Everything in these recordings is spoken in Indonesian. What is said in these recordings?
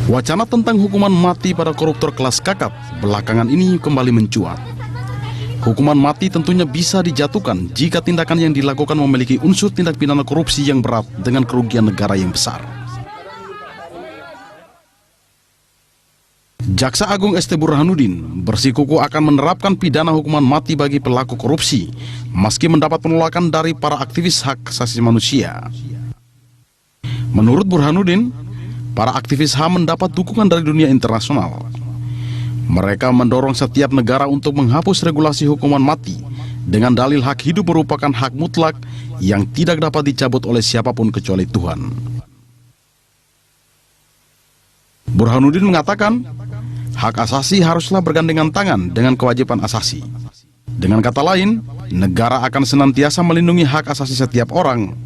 Wacana tentang hukuman mati pada koruptor kelas kakap belakangan ini kembali mencuat. Hukuman mati tentunya bisa dijatuhkan jika tindakan yang dilakukan memiliki unsur tindak pidana korupsi yang berat dengan kerugian negara yang besar. Jaksa Agung ST Burhanuddin bersikukuh akan menerapkan pidana hukuman mati bagi pelaku korupsi, meski mendapat penolakan dari para aktivis hak asasi manusia. Menurut Burhanuddin, para aktivis HAM mendapat dukungan dari dunia internasional. Mereka mendorong setiap negara untuk menghapus regulasi hukuman mati dengan dalil hak hidup merupakan hak mutlak yang tidak dapat dicabut oleh siapapun kecuali Tuhan. Burhanuddin mengatakan, hak asasi haruslah bergandengan tangan dengan kewajiban asasi. Dengan kata lain, negara akan senantiasa melindungi hak asasi setiap orang.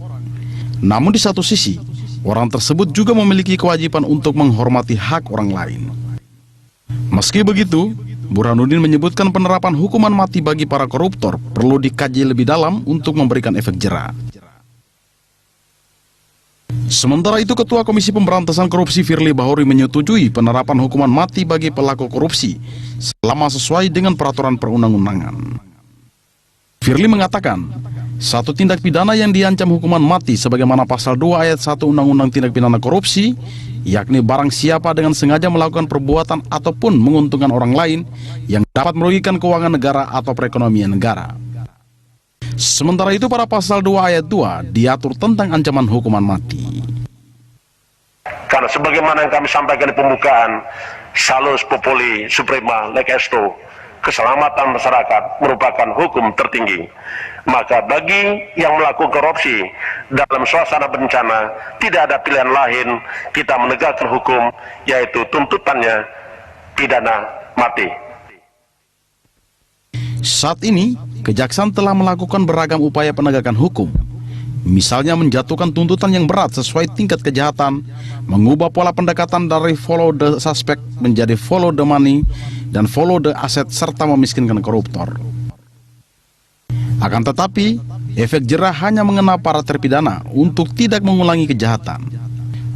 Namun di satu sisi, orang tersebut juga memiliki kewajiban untuk menghormati hak orang lain. Meski begitu, Burhanuddin menyebutkan penerapan hukuman mati bagi para koruptor perlu dikaji lebih dalam untuk memberikan efek jera. Sementara itu, Ketua Komisi Pemberantasan Korupsi Firly Bahuri menyetujui penerapan hukuman mati bagi pelaku korupsi selama sesuai dengan peraturan perundang-undangan. Firly mengatakan, satu tindak pidana yang diancam hukuman mati sebagaimana pasal 2 ayat 1 Undang-Undang Tindak Pidana Korupsi, yakni barang siapa dengan sengaja melakukan perbuatan ataupun menguntungkan orang lain yang dapat merugikan keuangan negara atau perekonomian negara. Sementara itu pada pasal 2 ayat 2 diatur tentang ancaman hukuman mati. Karena sebagaimana yang kami sampaikan di pembukaan, Salus Populi Suprema Leg Esto, keselamatan masyarakat merupakan hukum tertinggi. Maka bagi yang melakukan korupsi dalam suasana bencana, tidak ada pilihan lain kita menegakkan hukum, yaitu tuntutannya pidana mati. Saat ini, Kejaksaan telah melakukan beragam upaya penegakan hukum. Misalnya menjatuhkan tuntutan yang berat sesuai tingkat kejahatan, mengubah pola pendekatan dari follow the suspect menjadi follow the money, dan follow the asset serta memiskinkan koruptor. Akan tetapi, efek jera hanya mengena para terpidana untuk tidak mengulangi kejahatan.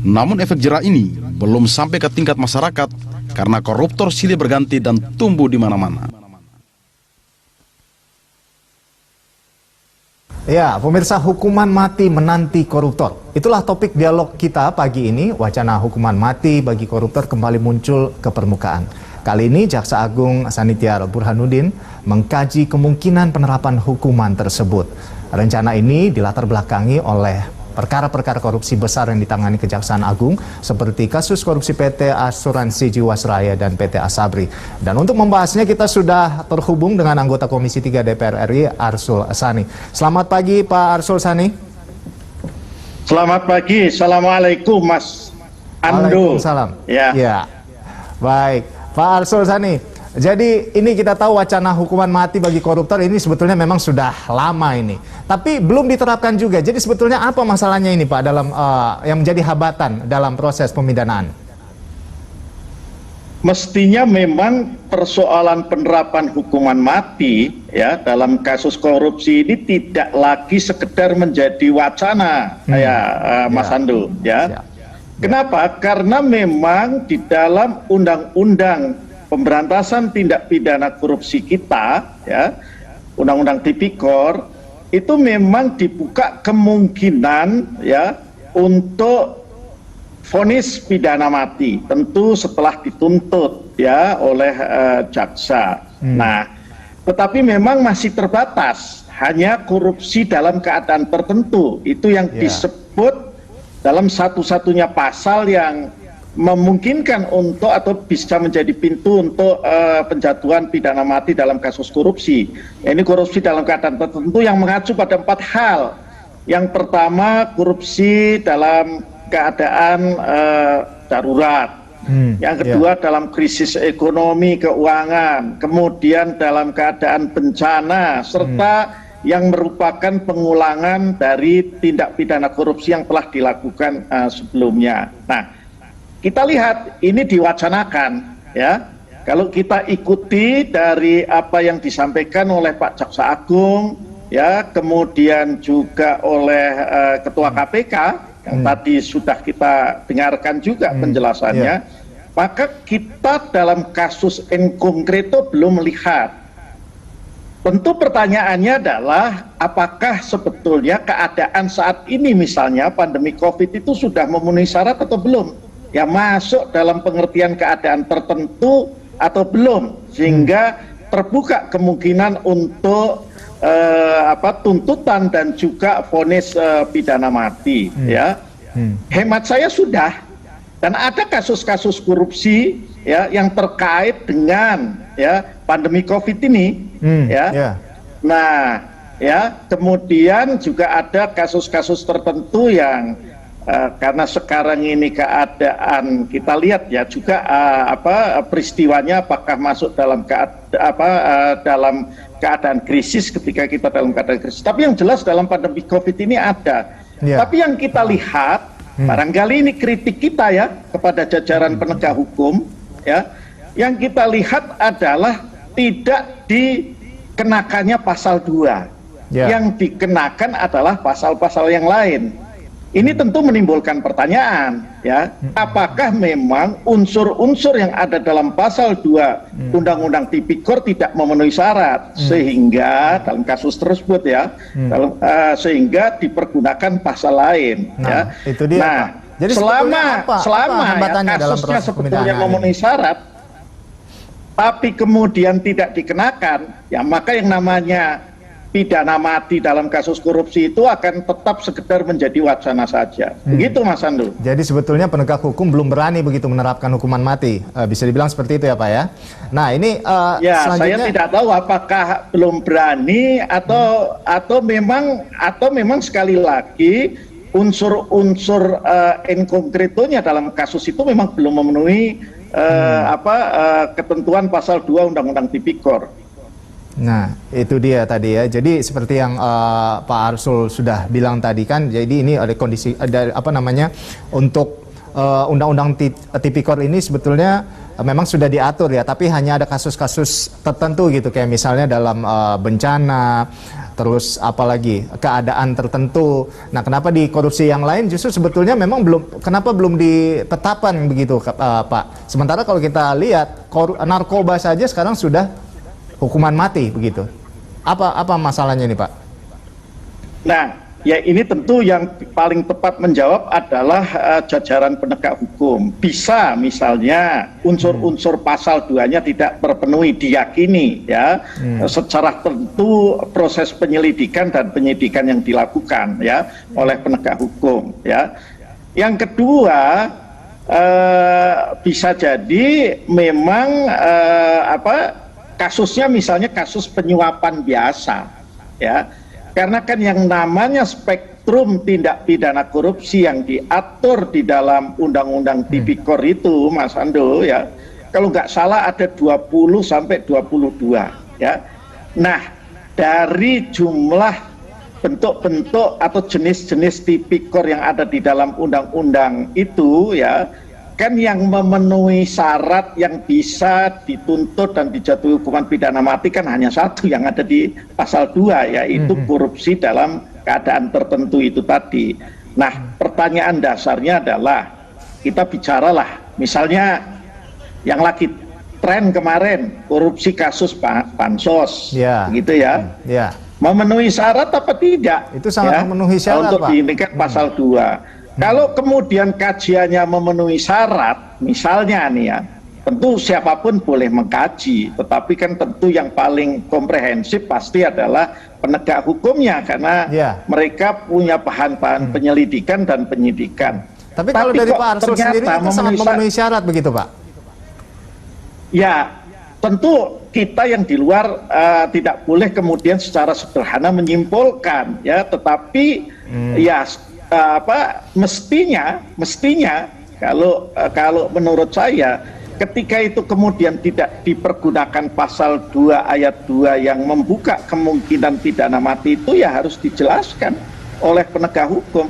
Namun efek jera ini belum sampai ke tingkat masyarakat karena koruptor silih berganti dan tumbuh di mana-mana. Ya, pemirsa, hukuman mati menanti koruptor. Itulah topik dialog kita pagi ini. Wacana hukuman mati bagi koruptor kembali muncul ke permukaan. Kali ini Jaksa Agung Sanityar Burhanuddin mengkaji kemungkinan penerapan hukuman tersebut. Rencana ini dilatar belakangi oleh perkara-perkara korupsi besar yang ditangani Kejaksaan Agung seperti kasus korupsi PT Asuransi Jiwasraya dan PT Asabri. Dan untuk membahasnya kita sudah terhubung dengan anggota Komisi 3 DPR RI Arsul Sani. Selamat pagi Pak Arsul Sani. Selamat pagi, Assalamualaikum Mas Ando. Waalaikumsalam. Ya. Baik. Pak Arsul Sani, jadi ini kita tahu wacana hukuman mati bagi koruptor ini sebetulnya memang sudah lama ini. Tapi belum diterapkan juga. Jadi sebetulnya apa masalahnya ini Pak dalam yang menjadi hambatan dalam proses pemidanaan? Mestinya memang persoalan penerapan hukuman mati ya dalam kasus korupsi ini tidak lagi sekedar menjadi wacana Mas Ando ya. Kenapa? Karena memang di dalam Undang-Undang Pemberantasan Tindak Pidana Korupsi kita, ya, Undang-Undang Tipikor, itu memang dibuka kemungkinan ya untuk vonis pidana mati, tentu setelah dituntut ya oleh jaksa. Nah, tetapi memang masih terbatas, hanya korupsi dalam keadaan tertentu, itu yang disebut dalam satu-satunya pasal yang memungkinkan untuk atau bisa menjadi pintu untuk penjatuhan pidana mati dalam kasus korupsi. Ini korupsi dalam keadaan tertentu yang mengacu pada 4 hal. Yang pertama, korupsi dalam keadaan darurat. Yang kedua, dalam krisis ekonomi keuangan. Kemudian dalam keadaan bencana, serta yang merupakan pengulangan dari tindak pidana korupsi yang telah dilakukan sebelumnya. Nah, kita lihat ini diwacanakan ya. Kalau kita ikuti dari apa yang disampaikan oleh Pak Jaksa Agung ya, kemudian juga oleh Ketua KPK yang tadi sudah kita dengarkan juga penjelasannya, maka kita dalam kasus in concreto belum melihat. Tentu pertanyaannya adalah apakah sebetulnya keadaan saat ini misalnya pandemi COVID itu sudah memenuhi syarat atau belum? Ya masuk dalam pengertian keadaan tertentu atau belum, sehingga terbuka kemungkinan untuk tuntutan dan juga vonis pidana mati. Ya, hemat saya sudah, dan ada kasus-kasus korupsi ya yang terkait dengan ya pandemi COVID ini. Nah, ya kemudian juga ada kasus-kasus tertentu yang karena sekarang ini keadaan kita lihat ya juga peristiwanya apakah masuk dalam dalam keadaan krisis ketika kita dalam keadaan krisis. Tapi yang jelas dalam pandemi COVID ini ada. Tapi yang kita lihat barangkali ini kritik kita ya kepada jajaran penegak hukum ya. Yang kita lihat adalah tidak dikenakannya pasal 2. Yang dikenakan adalah pasal-pasal yang lain. Ini tentu menimbulkan pertanyaan ya, apakah memang unsur-unsur yang ada dalam pasal 2 Undang-Undang Tipikor tidak memenuhi syarat sehingga dalam kasus tersebut ya, sehingga dipergunakan pasal lain ya. Itu dia, nah, Pak. Jadi selama ya, kasusnya sebetulnya memenuhi syarat tapi kemudian tidak dikenakan, ya maka yang namanya pidana mati dalam kasus korupsi itu akan tetap sekedar menjadi wacana saja. Begitu Mas Sandu. Jadi sebetulnya penegak hukum belum berani begitu menerapkan hukuman mati. Bisa dibilang seperti itu ya Pak ya. Nah ini ya selanjutnya... saya tidak tahu apakah belum berani atau memang sekali lagi unsur-unsur in concretonya dalam kasus itu memang belum memenuhi ketentuan pasal 2 Undang-Undang Tipikor. Nah, itu dia tadi ya. Jadi seperti yang Pak Arsul sudah bilang tadi kan, jadi ini ada kondisi untuk Undang-Undang Tipikor ini sebetulnya memang sudah diatur ya, tapi hanya ada kasus-kasus tertentu gitu, kayak misalnya dalam bencana, terus apalagi keadaan tertentu. Nah, kenapa di korupsi yang lain justru sebetulnya memang kenapa belum ditetapkan begitu Pak? Sementara kalau kita lihat narkoba saja sekarang sudah hukuman mati begitu. Apa masalahnya ini Pak? Nah, ya ini tentu yang paling tepat menjawab adalah jajaran penegak hukum. Bisa misalnya unsur-unsur pasal 2-nya tidak terpenuhi, diyakini ya secara tentu proses penyelidikan dan penyidikan yang dilakukan ya oleh penegak hukum ya. Yang kedua bisa jadi memang kasusnya misalnya kasus penyuapan biasa ya, karena kan yang namanya spektrum tindak pidana korupsi yang diatur di dalam Undang-Undang Tipikor itu Mas Ando ya, kalau nggak salah ada 20 sampai 22 ya. Nah, dari jumlah bentuk-bentuk atau jenis-jenis tipikor yang ada di dalam undang-undang itu ya, kan yang memenuhi syarat yang bisa dituntut dan dijatuhi hukuman pidana mati kan hanya satu yang ada di pasal 2, yaitu korupsi dalam keadaan tertentu itu tadi. Nah, pertanyaan dasarnya adalah kita bicaralah misalnya yang lagi tren kemarin korupsi kasus bansos gitu ya. Memenuhi syarat apa tidak? Itu sangat memenuhi syarat untuk diinginkan pasal 2. Kalau kemudian kajiannya memenuhi syarat, misalnya nih ya, tentu siapapun boleh mengkaji, tetapi kan tentu yang paling komprehensif pasti adalah penegak hukumnya, karena mereka punya bahan-bahan penyelidikan dan penyidikan. Tapi kalau dari Pak Arsul sendiri itu sangat memenuhi syarat begitu Pak? Ya, tentu kita yang di luar tidak boleh kemudian secara sederhana menyimpulkan ya, tetapi ya mestinya kalau menurut saya ketika itu kemudian tidak dipergunakan pasal 2 ayat 2 yang membuka kemungkinan pidana mati, itu ya harus dijelaskan oleh penegak hukum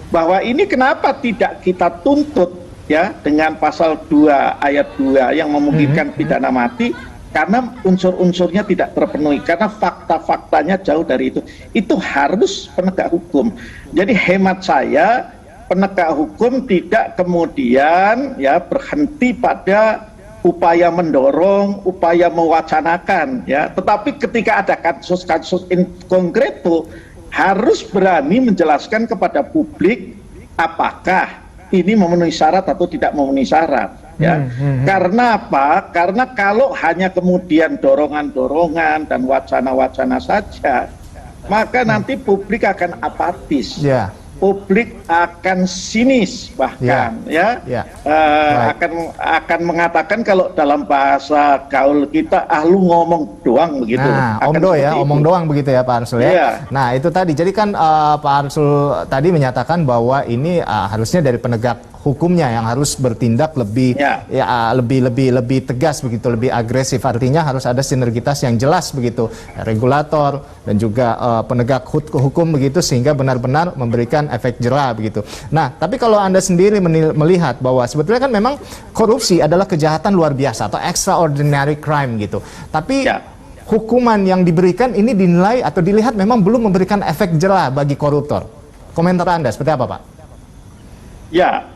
bahwa ini kenapa tidak kita tuntut ya dengan pasal 2 ayat 2 yang memungkinkan pidana mati, karena unsur-unsurnya tidak terpenuhi, karena fakta-faktanya jauh dari itu harus penegak hukum. Jadi hemat saya penegak hukum tidak kemudian ya berhenti pada upaya mendorong, upaya mewacanakan, ya. Tetapi ketika ada kasus-kasus in konkreto harus berani menjelaskan kepada publik apakah ini memenuhi syarat atau tidak memenuhi syarat, ya. Karena apa? Karena kalau hanya kemudian dorongan-dorongan dan wacana-wacana saja, maka nanti publik akan apatis. Ya. Publik akan sinis bahkan akan mengatakan kalau dalam bahasa gaul kita lu ngomong doang begitu. Nah, omong doang begitu ya Pak Arsul ya. Iya. Nah, itu tadi. Jadi kan Pak Arsul tadi menyatakan bahwa ini harusnya dari penegak hukumnya yang harus bertindak lebih lebih tegas begitu, lebih agresif. Artinya harus ada sinergitas yang jelas begitu, regulator dan juga penegak hukum begitu, sehingga benar-benar memberikan efek jera begitu. Nah, tapi kalau Anda sendiri melihat bahwa sebetulnya kan memang korupsi adalah kejahatan luar biasa atau extraordinary crime gitu. Tapi hukuman yang diberikan ini dinilai atau dilihat memang belum memberikan efek jera bagi koruptor. Komentar Anda seperti apa, Pak? Ya,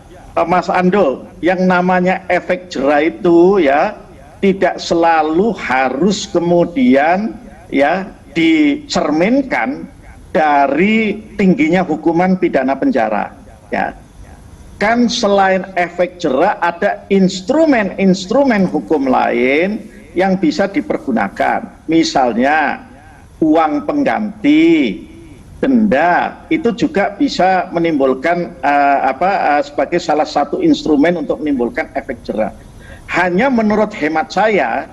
Mas Ando, yang namanya efek jera itu ya tidak selalu harus kemudian ya dicerminkan dari tingginya hukuman pidana penjara, ya. Kan selain efek jera ada instrumen-instrumen hukum lain yang bisa dipergunakan. Misalnya uang pengganti, denda, itu juga bisa menimbulkan sebagai salah satu instrumen untuk menimbulkan efek jera. Hanya menurut hemat saya,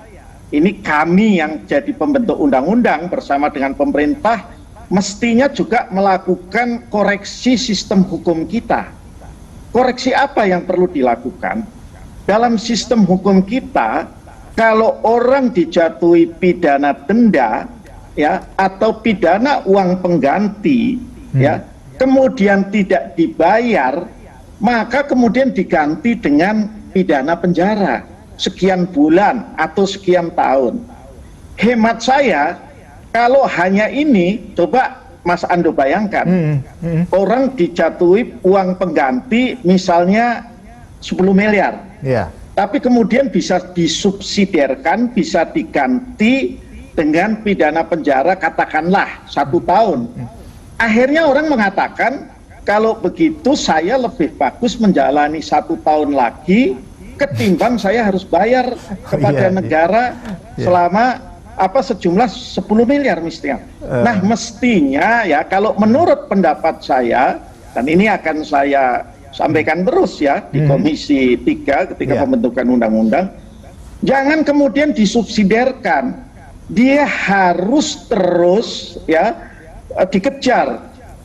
ini kami yang jadi pembentuk undang-undang bersama dengan pemerintah mestinya juga melakukan koreksi sistem hukum kita. Koreksi apa yang perlu dilakukan? Dalam sistem hukum kita, kalau orang dijatuhi pidana denda ya atau pidana uang pengganti ya kemudian tidak dibayar, maka kemudian diganti dengan pidana penjara sekian bulan atau sekian tahun. Hemat saya, kalau hanya ini, coba Mas Ando bayangkan, orang dijatuhi uang pengganti misalnya 10 miliar, tapi kemudian bisa disubsidiarkan, bisa diganti dengan pidana penjara katakanlah 1 tahun. Akhirnya orang mengatakan kalau begitu saya lebih bagus menjalani 1 tahun lagi ketimbang saya harus bayar kepada negara selama sejumlah 10 miliar mestinya. Nah, mestinya ya kalau menurut pendapat saya, dan ini akan saya sampaikan terus ya di Komisi 3 ketika pembentukan undang-undang, jangan kemudian disubsidiarkan. Dia harus terus ya dikejar.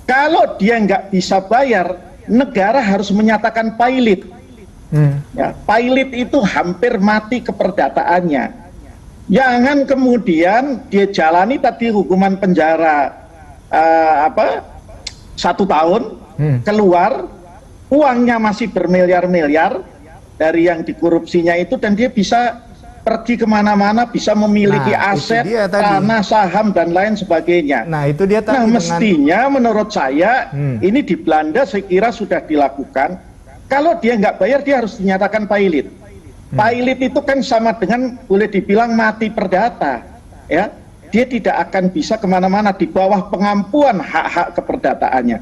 Kalau dia nggak bisa bayar, negara harus menyatakan pilot. Ya, pilot itu hampir mati keperdataannya. Jangan kemudian dia jalani tadi hukuman penjara 1 tahun, keluar uangnya masih bermiliar-miliar dari yang dikorupsinya itu, dan dia bisa pergi kemana-mana, bisa memiliki aset, tanah, saham, dan lain sebagainya. Nah, itu dia tadi. Nah, mestinya menurut saya ini di Belanda saya kira sudah dilakukan. Kalau dia nggak bayar, dia harus dinyatakan pilot. Pilot itu kan sama dengan boleh dibilang mati perdata, ya. Dia tidak akan bisa kemana-mana di bawah pengampuan hak-hak keperdataannya.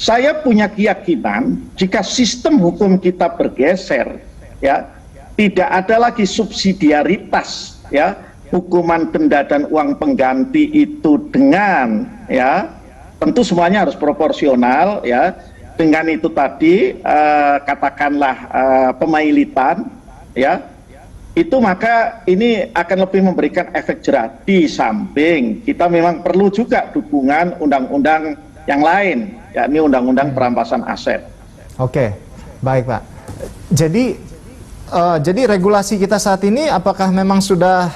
Saya punya keyakinan jika sistem hukum kita bergeser, ya, tidak ada lagi subsidiaritas, ya, hukuman denda dan uang pengganti itu dengan, ya, tentu semuanya harus proporsional, ya, dengan itu tadi katakanlah pemailitan, ya, itu maka ini akan lebih memberikan efek jera. Di samping kita memang perlu juga dukungan undang-undang yang lain, yakni undang-undang perampasan aset. Oke, baik Pak. Jadi regulasi kita saat ini apakah memang sudah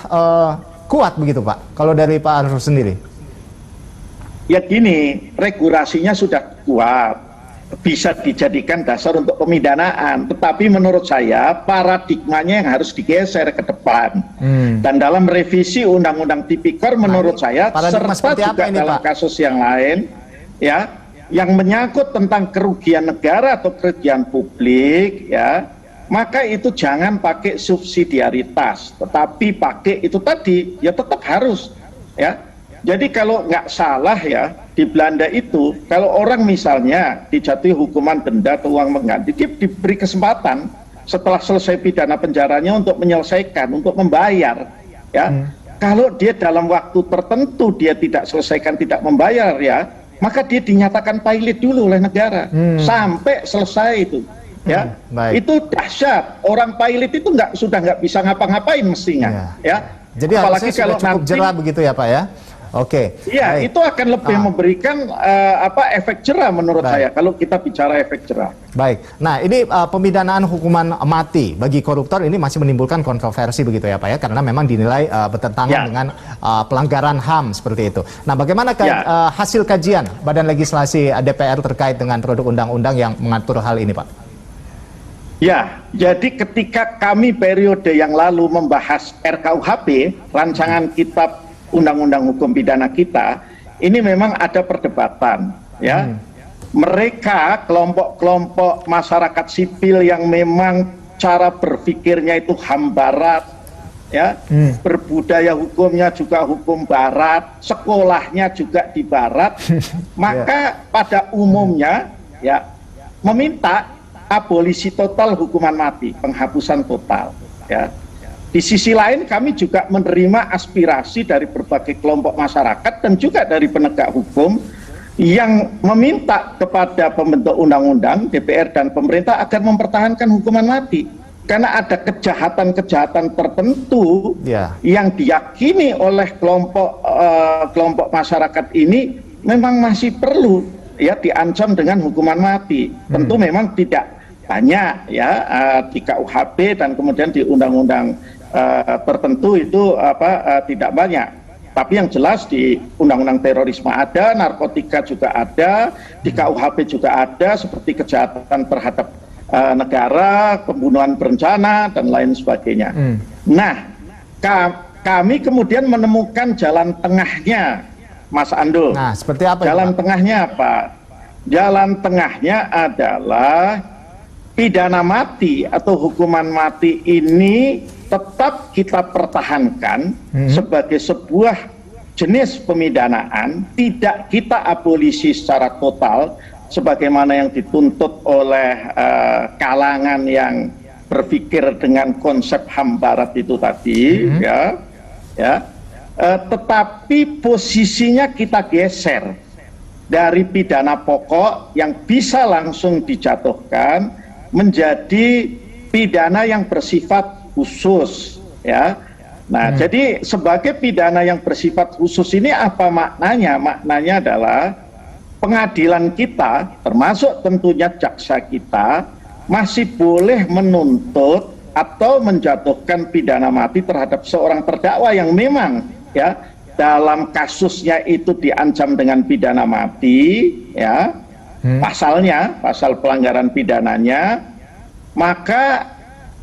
kuat begitu Pak? Kalau dari Pak Arsul sendiri? Ya gini, regulasinya sudah kuat, bisa dijadikan dasar untuk pemidanaan, tetapi menurut saya paradigmanya yang harus digeser ke depan. Dan dalam revisi Undang-Undang Tipikor menurut saya serta juga ini, dalam Pak? Kasus yang lain, ya, yang menyangkut tentang kerugian negara atau kerugian publik, ya, maka itu jangan pakai subsidiaritas, tetapi pakai itu tadi, ya tetap harus, ya. Jadi kalau nggak salah ya, di Belanda itu, kalau orang misalnya dijatuhi hukuman denda atau uang mengganti, dia diberi kesempatan setelah selesai pidana penjaranya untuk menyelesaikan, untuk membayar, ya. Kalau dia dalam waktu tertentu dia tidak selesaikan, tidak membayar, ya, maka dia dinyatakan pilot dulu oleh negara sampai selesai itu. Ya, itu dahsyat. Orang pilot itu sudah nggak bisa ngapa-ngapain mestinya, ya. Jadi apalagi kalau cukup jerah begitu ya Pak ya. Oke. Iya, itu akan lebih memberikan efek jerah menurut saya kalau kita bicara efek jerah. Baik. Nah, ini pemidanaan hukuman mati bagi koruptor ini masih menimbulkan kontroversi begitu ya Pak ya, karena memang dinilai bertentangan dengan pelanggaran HAM seperti itu. Nah, bagaimana hasil kajian Badan Legislasi DPR terkait dengan produk undang-undang yang mengatur hal ini Pak? Ya, jadi ketika kami periode yang lalu membahas RKUHP, rancangan kitab Undang-Undang Hukum Pidana kita, ini memang ada perdebatan, ya. Mereka kelompok-kelompok masyarakat sipil yang memang cara berpikirnya itu HAM Barat, ya, berbudaya hukumnya juga hukum Barat, sekolahnya juga di Barat, maka pada umumnya, ya, meminta abolisi total hukuman mati, penghapusan total, ya. Di sisi lain kami juga menerima aspirasi dari berbagai kelompok masyarakat dan juga dari penegak hukum yang meminta kepada pembentuk undang-undang, DPR dan pemerintah agar mempertahankan hukuman mati. Karena ada kejahatan-kejahatan tertentu yang diyakini oleh kelompok masyarakat ini memang masih perlu ya diancam dengan hukuman mati. Tentu memang tidak banyak ya di KUHP dan kemudian di undang-undang tertentu itu tidak banyak, tapi yang jelas di undang-undang terorisme ada, narkotika juga ada, di KUHP juga ada, seperti kejahatan terhadap negara, pembunuhan berencana dan lain sebagainya. Nah, kami kemudian menemukan jalan tengahnya, Mas Andul. Nah, seperti apa jalan tengahnya apa? Jalan tengahnya adalah pidana mati atau hukuman mati ini tetap kita pertahankan sebagai sebuah jenis pemidanaan, tidak kita abolisi secara total sebagaimana yang dituntut oleh kalangan yang berpikir dengan konsep HAM Barat itu tadi, tetapi posisinya kita geser dari pidana pokok yang bisa langsung dijatuhkan menjadi pidana yang bersifat khusus, ya. Nah, jadi sebagai pidana yang bersifat khusus ini apa maknanya? Maknanya adalah pengadilan kita, termasuk tentunya jaksa kita, masih boleh menuntut atau menjatuhkan pidana mati terhadap seorang terdakwa yang memang ya dalam kasusnya itu diancam dengan pidana mati, ya. Pasalnya, pasal pelanggaran pidananya, maka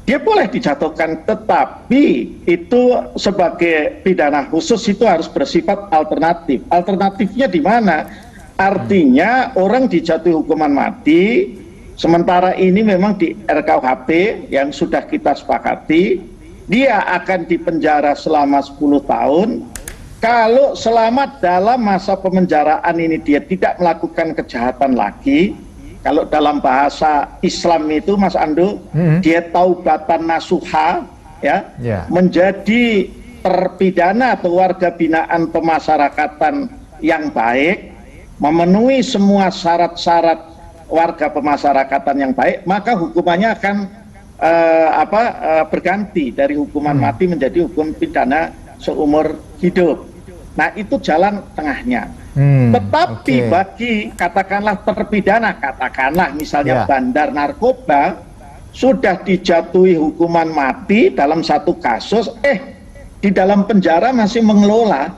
dia boleh dijatuhkan, tetapi itu sebagai pidana khusus itu harus bersifat alternatif. Alternatifnya di mana? Artinya orang dijatuhi hukuman mati, sementara ini memang di RKUHP yang sudah kita sepakati, dia akan dipenjara selama 10 tahun. Kalau selama dalam masa pemenjaraan ini dia tidak melakukan kejahatan lagi, kalau dalam bahasa Islam itu Mas Ando, dia taubatan nasuha, ya, menjadi terpidana atau warga binaan pemasyarakatan yang baik, memenuhi semua syarat-syarat warga pemasyarakatan yang baik, maka hukumannya akan berganti dari hukuman mati menjadi hukum pidana seumur hidup. Nah, itu jalan tengahnya. Tetapi bagi katakanlah terpidana, katakanlah misalnya bandar narkoba sudah dijatuhi hukuman mati dalam satu kasus, di dalam penjara masih mengelola,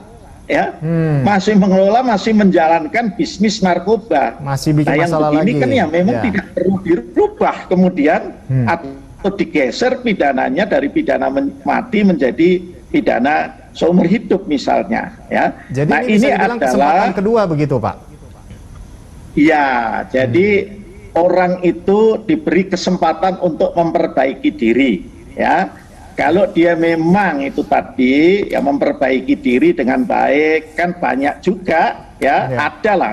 ya, masih mengelola, masih menjalankan bisnis narkoba. Masih bikin masalah yang begini lagi. Kan ya memang tidak perlu dirubah kemudian atau digeser pidananya dari pidana mati menjadi pidana seumur hidup misalnya, ya. Jadi nah ini adalah kesempatan kedua begitu Pak? Ya, jadi orang itu diberi kesempatan untuk memperbaiki diri, ya. Kalau dia memang itu tadi ya memperbaiki diri dengan baik, kan banyak juga ya, ada lah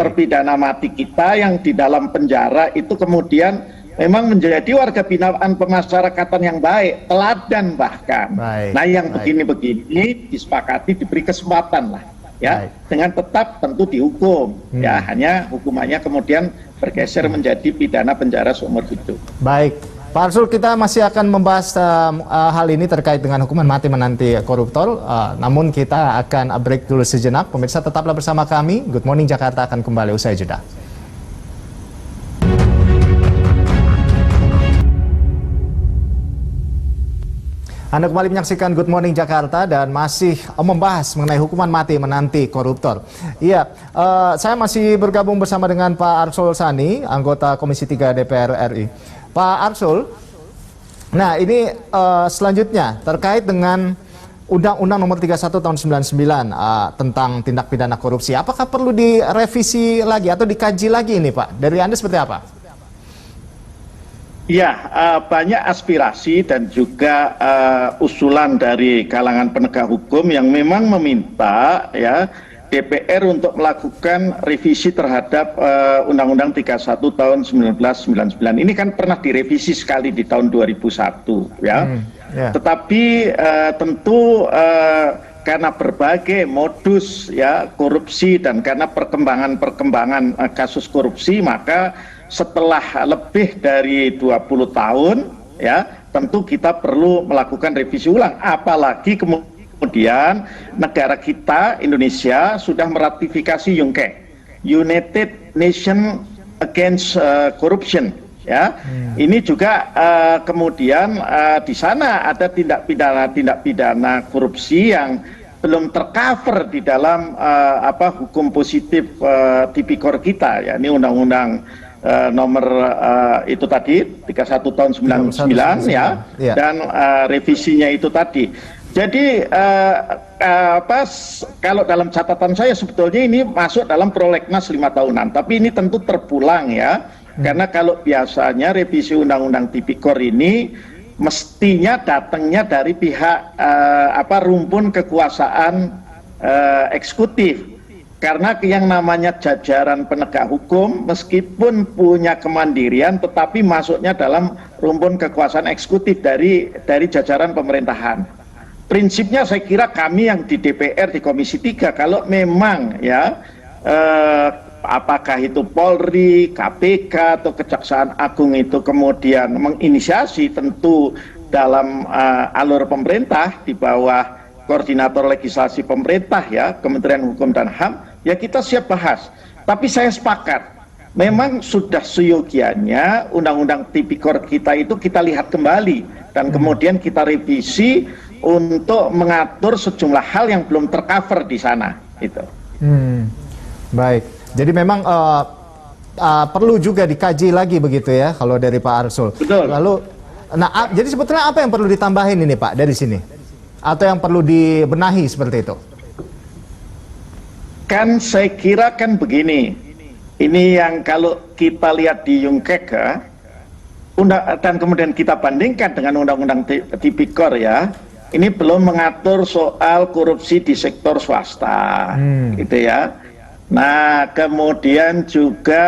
terpidana mati kita yang di dalam penjara itu kemudian memang menjadi warga binaan pemasyarakatan yang baik, teladan bahkan. Nah, yang begini-begini disepakati diberi kesempatan lah. Ya, dengan tetap tentu dihukum, ya, hanya hukumannya kemudian bergeser menjadi pidana penjara seumur hidup. Baik, Pak Arsul, kita masih akan membahas hal ini terkait dengan hukuman mati menanti koruptor. Namun kita akan break dulu sejenak. Pemirsa tetaplah bersama kami. Good Morning Jakarta akan kembali usai jeda. Anda kembali menyaksikan Good Morning Jakarta dan masih membahas mengenai hukuman mati menanti koruptor. Iya, saya masih bergabung bersama dengan Pak Arsul Sani, anggota Komisi 3 DPR RI. Pak Arsul, nah ini selanjutnya terkait dengan Undang-Undang Nomor 31 Tahun 99 tentang tindak pidana korupsi. Apakah perlu direvisi lagi atau dikaji lagi ini, Pak? Dari Anda seperti apa? Ya, banyak aspirasi dan juga usulan dari kalangan penegak hukum yang memang meminta ya DPR untuk melakukan revisi terhadap Undang-Undang 31 tahun 1999. Ini kan pernah direvisi sekali di tahun 2001 ya. Tetapi tentu karena berbagai modus ya korupsi dan karena perkembangan kasus korupsi, maka setelah lebih dari 20 tahun ya tentu kita perlu melakukan revisi ulang, apalagi kemudian negara kita Indonesia sudah meratifikasi UNCAC, United Nations Against Corruption ya. Ini juga kemudian di sana ada tindak pidana korupsi yang belum tercover di dalam hukum positif tipikor kita ya. Ini undang-undang nomor itu tadi 31 tahun 99 ya, dan revisinya itu tadi. Jadi kalau dalam catatan saya sebetulnya ini masuk dalam prolegnas 5 tahunan, tapi ini tentu terpulang ya, karena kalau biasanya revisi undang-undang tipikor ini mestinya datangnya dari pihak rumpun kekuasaan eksekutif. Karena yang namanya jajaran penegak hukum meskipun punya kemandirian tetapi masuknya dalam rumpun kekuasaan eksekutif dari jajaran pemerintahan. Prinsipnya saya kira kami yang di DPR di Komisi 3 kalau memang ya apakah itu Polri, KPK atau Kejaksaan Agung itu kemudian menginisiasi tentu dalam alur pemerintah di bawah koordinator legislasi pemerintah ya, Kementerian Hukum dan HAM, ya kita siap bahas. Tapi saya sepakat, memang sudah seyogianya undang-undang tipikor kita itu kita lihat kembali dan kemudian kita revisi untuk mengatur sejumlah hal yang belum tercover di sana. Itu. Baik, jadi memang perlu juga dikaji lagi begitu ya, kalau dari Pak Arsul. Betul. Lalu, nah jadi sebetulnya apa yang perlu ditambahin ini Pak dari sini? Atau yang perlu dibenahi seperti itu? Kan saya kira kan begini, ini yang kalau kita lihat di UNCAC dan kemudian kita bandingkan dengan undang-undang tipikor ya, ini belum mengatur soal korupsi di sektor swasta, gitu ya. Nah, kemudian juga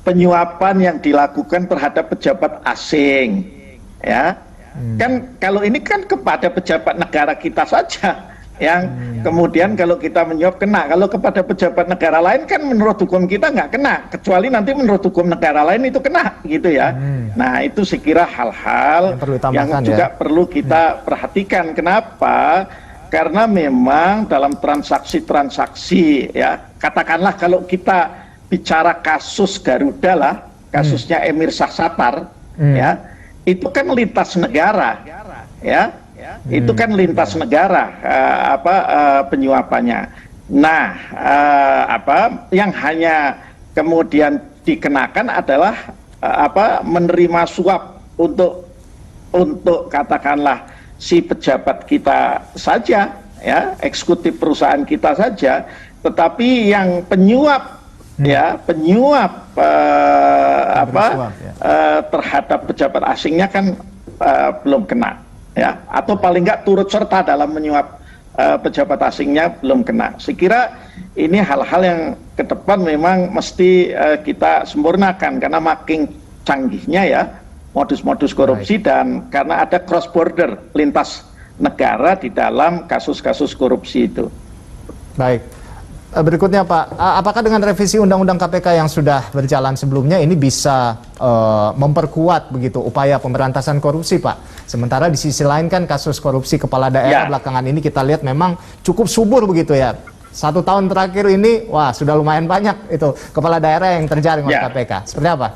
penyuapan yang dilakukan terhadap pejabat asing, ya. Kan kalau ini kan kepada pejabat negara kita saja yang kemudian kalau kita menyuap kena, kalau kepada pejabat negara lain kan menurut hukum kita nggak kena, kecuali nanti menurut hukum negara lain itu kena gitu ya. Nah itu saya kira hal-hal yang juga perlu kita perhatikan. Kenapa? Karena memang dalam transaksi-transaksi ya, katakanlah kalau kita bicara kasus Garuda lah, kasusnya Emir Syahsatar ya, itu kan lintas negara, ya, itu kan lintas negara penyuapannya. Nah, yang hanya kemudian dikenakan adalah menerima suap untuk katakanlah si pejabat kita saja, ya, eksekutif perusahaan kita saja. tetapi yang penyuap terhadap pejabat asingnya kan belum kena, ya, atau paling nggak turut serta dalam menyuap pejabat asingnya belum kena. Saya kira ini hal-hal yang ke depan memang mesti kita sempurnakan karena makin canggihnya ya modus-modus korupsi dan karena ada cross border lintas negara di dalam kasus-kasus korupsi itu. Baik. Berikutnya Pak, apakah dengan revisi Undang-Undang KPK yang sudah berjalan sebelumnya ini bisa memperkuat begitu upaya pemberantasan korupsi Pak? Sementara di sisi lain kan kasus korupsi kepala daerah belakangan ini kita lihat memang cukup subur begitu ya. 1 tahun terakhir ini, wah sudah lumayan banyak itu kepala daerah yang terjaring oleh KPK. Seperti apa?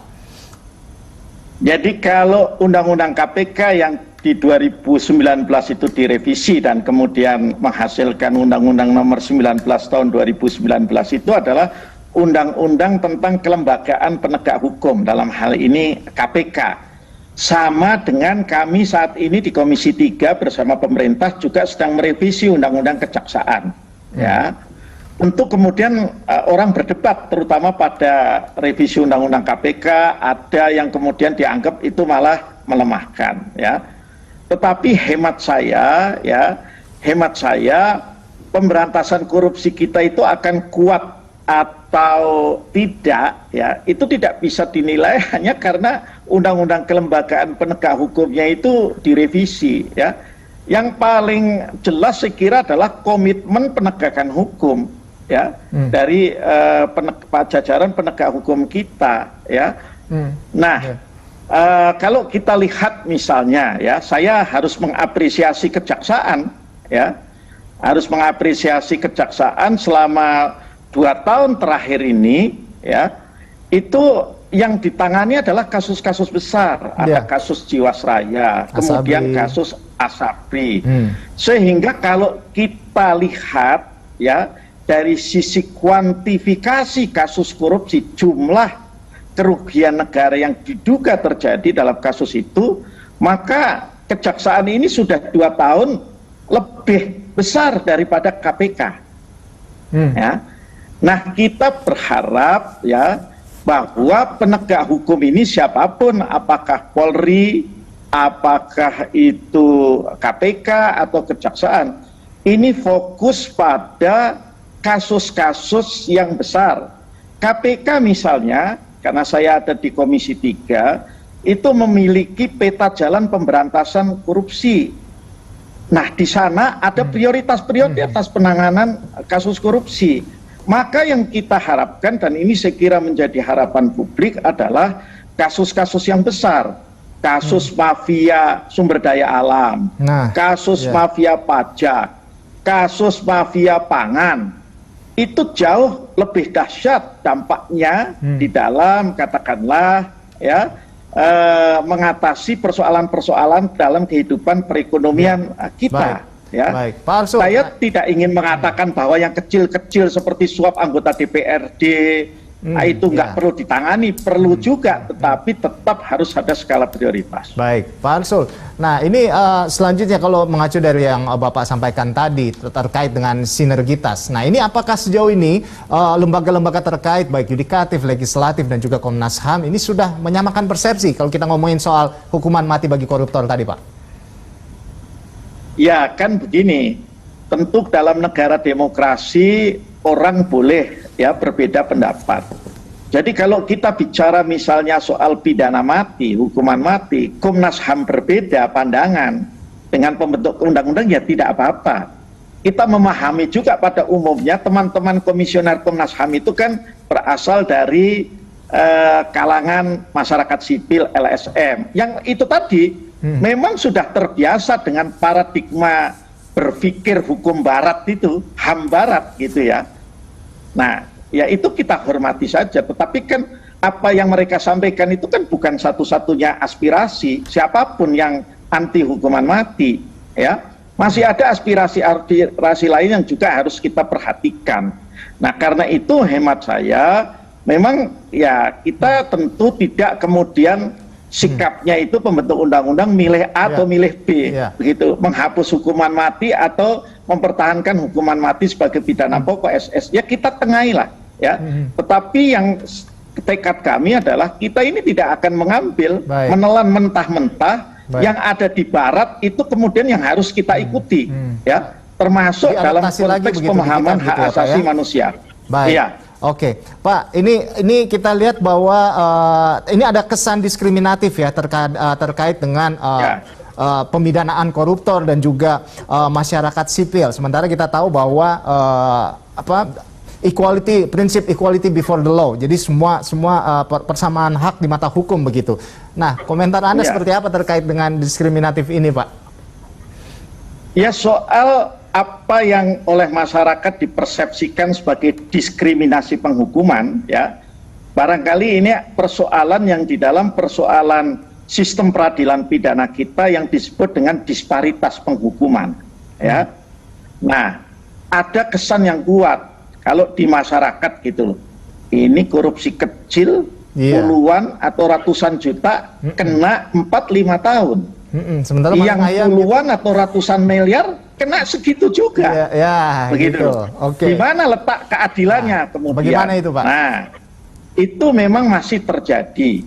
Jadi kalau Undang-Undang KPK yang di 2019 itu direvisi dan kemudian menghasilkan Undang-Undang nomor 19 tahun 2019 itu adalah Undang-Undang tentang kelembagaan penegak hukum, dalam hal ini KPK. Sama dengan kami saat ini di Komisi 3 bersama pemerintah juga sedang merevisi Undang-Undang Kejaksaan. Ya, untuk kemudian orang berdebat terutama pada revisi Undang-Undang KPK, ada yang kemudian dianggap itu malah melemahkan, ya. Tetapi hemat saya pemberantasan korupsi kita itu akan kuat atau tidak, ya, itu tidak bisa dinilai hanya karena Undang-Undang Kelembagaan Penegak Hukumnya itu direvisi, ya. Yang paling jelas saya kira adalah komitmen penegakan hukum, ya, dari jajaran penegak hukum kita, ya. Nah, kalau kita lihat misalnya, ya, saya harus mengapresiasi kejaksaan, ya, harus mengapresiasi kejaksaan selama 2 tahun terakhir ini, ya, itu yang ditangani adalah kasus-kasus besar, ada kasus Jiwasraya, kemudian kasus Asabri, sehingga kalau kita lihat, ya, dari sisi kuantifikasi kasus korupsi, jumlah kerugian negara yang diduga terjadi dalam kasus itu, maka kejaksaan ini sudah 2 tahun lebih besar daripada KPK. Ya. Nah, kita berharap, ya, bahwa penegak hukum ini siapapun, apakah Polri, apakah itu KPK atau kejaksaan, ini fokus pada kasus-kasus yang besar. KPK misalnya, karena saya ada di Komisi 3, itu memiliki peta jalan pemberantasan korupsi. Nah, di sana ada prioritas-prioritas penanganan kasus korupsi. Maka yang kita harapkan, dan ini saya kira menjadi harapan publik, adalah kasus-kasus yang besar. Kasus mafia sumber daya alam, kasus mafia pajak, kasus mafia pangan. Itu jauh lebih dahsyat dampaknya di dalam, katakanlah, ya, mengatasi persoalan-persoalan dalam kehidupan perekonomian kita. Ya, Pak Arsul, saya tidak ingin mengatakan bahwa yang kecil-kecil seperti suap anggota DPRD itu nggak perlu ditangani, perlu juga, tetapi tetap harus ada skala prioritas. Baik, Pak Arsul. Nah, ini selanjutnya kalau mengacu dari yang Bapak sampaikan tadi terkait dengan sinergitas. Nah, ini apakah sejauh ini lembaga-lembaga terkait baik yudikatif, legislatif dan juga Komnas HAM ini sudah menyamakan persepsi kalau kita ngomongin soal hukuman mati bagi koruptor tadi, Pak? Ya, kan begini, tentu dalam negara demokrasi orang boleh, ya, berbeda pendapat. Jadi kalau kita bicara misalnya soal pidana mati, hukuman mati, Komnas HAM berbeda pandangan dengan pembentuk undang-undang, ya tidak apa-apa. Kita memahami juga pada umumnya teman-teman komisioner Komnas HAM itu kan berasal dari kalangan masyarakat sipil LSM. Yang itu tadi memang sudah terbiasa dengan paradigma berpikir hukum barat itu, HAM barat gitu ya. Nah, ya itu kita hormati saja, tetapi kan apa yang mereka sampaikan itu kan bukan satu-satunya aspirasi siapapun yang anti hukuman mati, ya. Masih ada aspirasi lain yang juga harus kita perhatikan. Nah, karena itu hemat saya memang ya kita tentu tidak kemudian sikapnya itu pembentuk undang-undang milih A atau milih B, begitu, menghapus hukuman mati atau mempertahankan hukuman mati sebagai pidana pokok SS. Ya kita tengahilah, ya. Tetapi yang tekad kami adalah kita ini tidak akan mengambil, menelan mentah-mentah yang ada di barat itu kemudian yang harus kita ikuti, ya, termasuk dalam konteks pemahaman hak asasi manusia. Baik. Iya. Oke, Pak, ini kita lihat bahwa ini ada kesan diskriminatif ya terkait dengan pemidanaan koruptor dan juga masyarakat sipil. Sementara kita tahu bahwa prinsip equality before the law. Jadi semua persamaan hak di mata hukum begitu. Nah, komentar Anda seperti apa terkait dengan diskriminatif ini, Pak? Ya, soal apa yang oleh masyarakat dipersepsikan sebagai diskriminasi penghukuman, ya, barangkali ini persoalan yang di dalam persoalan sistem peradilan pidana kita yang disebut dengan disparitas penghukuman, ya. Nah, ada kesan yang kuat kalau di masyarakat gitu loh, ini korupsi kecil, puluhan atau ratusan juta kena 4-5 tahun. Sementara yang puluhan atau ratusan miliar kena segitu juga. Begitu. Gitu. Di mana letak keadilannya kemudian? Bagaimana itu, Pak? Nah, itu memang masih terjadi.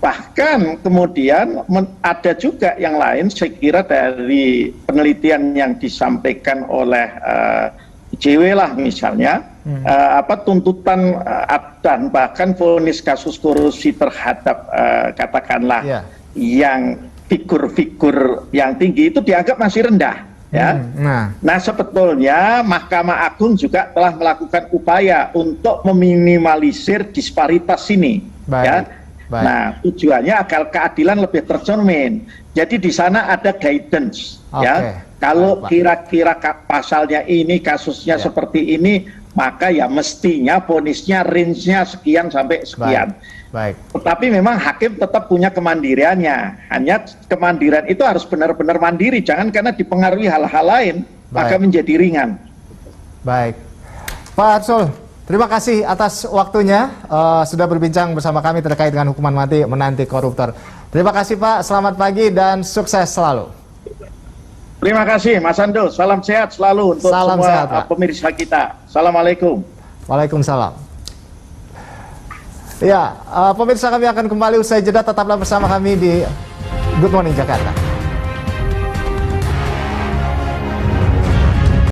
Bahkan kemudian ada juga yang lain, saya kira dari penelitian yang disampaikan oleh ICW lah misalnya, tuntutan dan bahkan vonis kasus korupsi terhadap katakanlah yang figur-figur yang tinggi itu dianggap masih rendah, ya. Nah, sebetulnya Mahkamah Agung juga telah melakukan upaya untuk meminimalisir disparitas ini, ya. Nah, tujuannya agar keadilan lebih tercermin. Jadi di sana ada guidance, ya. Kalau kira-kira pasalnya ini, kasusnya seperti ini, maka ya mestinya vonisnya range-nya sekian sampai sekian. Tetapi memang hakim tetap punya kemandiriannya. Hanya kemandirian itu harus benar-benar mandiri, jangan karena dipengaruhi hal-hal lain maka menjadi ringan. Baik, Pak Arsul, terima kasih atas waktunya sudah berbincang bersama kami terkait dengan hukuman mati menanti koruptor. Terima kasih, Pak. Selamat pagi dan sukses selalu. Terima kasih, Mas Ando. Salam sehat selalu untuk semua pemirsa kita. Assalamualaikum. Waalaikumsalam. Ya, pemirsa, kami akan kembali usai jeda. Tetaplah bersama kami di Good Morning Jakarta.